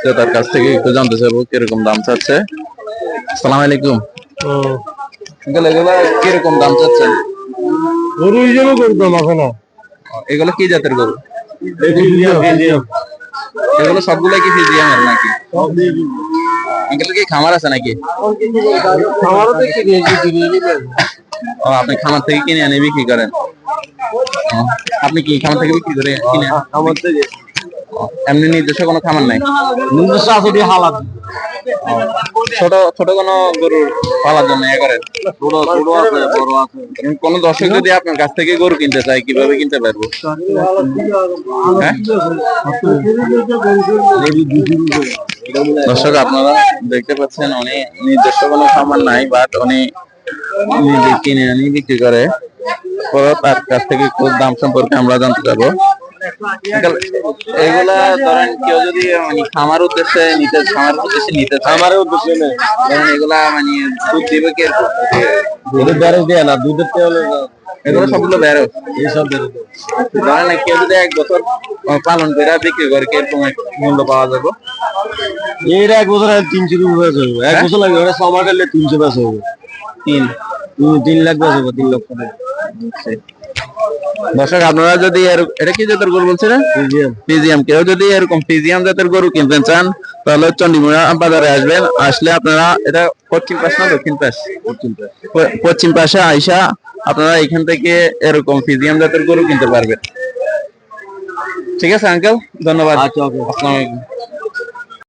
ক্রেতার কাছ থেকে একটু জানতে চাইবো কিরকম দাম চাচ্ছে। আসসালামু আলাইকুম। এগুলো কিরকম দাম চাচ্ছেন? গরু হিসেবে গরুর দাম আছে না। এগুলো কি জাতের গরু? এগুলো সবগুলাই কি ফিজিয়ামের নাকি? আঙ্কেল কি খামার আছে নাকি? খামারও তো কিনে ও, আপনি খামার থেকে কিনে এনে বিক্রি করেন? আপনি কি খামার থেকে বিক্রি করে কিনে? খামার থেকে এমনি নিজস্ব কোনো খামার নাই? নিজস্ব আছে দিয়ে হালাত ছোট ছোট কোনো গরু পালার জন্য ইয়ে করেন? ছোট ছোট আছে, বড় আছে। কোন দর্শক যদি আপনার কাছ থেকে গরু কিনতে চায় কিভাবে কিনতে পারবো? হ্যাঁ? দর্শক আপনারা দেখতে পাচ্ছেন উনি নিজস্ব কোনো খামার নাই, বাট উনি নিজে কিনে আনি বিক্রি করে। পরে তার কাছ থেকে একটু দাম সম্পর্কে আমরা জানতে চাবো। এগুলা ধরেন কেউ যদি মানে খামার উদ্দেশ্যে নিতে চায়, খামারের উদ্দেশ্যে নেই, ধরেন এগুলা মানে দুধ দিবে কি এরকম? দুধের বেরো দিয়ে না, দুধের তেল এগুলো সবগুলো বেরো। এইসব বেরো ধরেন কেউ যদি 1 বছর পালন করে বিক্রি করে কিরকম মূল্য পাওয়া যাবে? এর 1 বছর 300 রুপি বেচা হবে। 1 বছর লাগবে, ওটা 6 মাস গেলে 300 বেচা হবে। 3 লাখ বেচা হবে, 3 লক্ষ টাকা। দর্শক আপনারা যদি এটা কি জাতের গরু বলছিলেন? ফিজিয়াম। কেউ যদি এরকম ফিজিয়াম জাতের গরু কিনতে চান তাহলে চন্ডিমুড়া বাজারে আসবেন। আসলে আপনারা এটা পশ্চিম পাশ না দক্ষিণ পাশ? পশ্চিম পাশে আইসা আপনারা এখান থেকে এরকম ফিজিয়াম জাতের গরু কিনতে পারবেন। ঠিক আছে আঙ্কেল, ধন্যবাদ। আচ্ছা, আসসালামু আলাইকুম।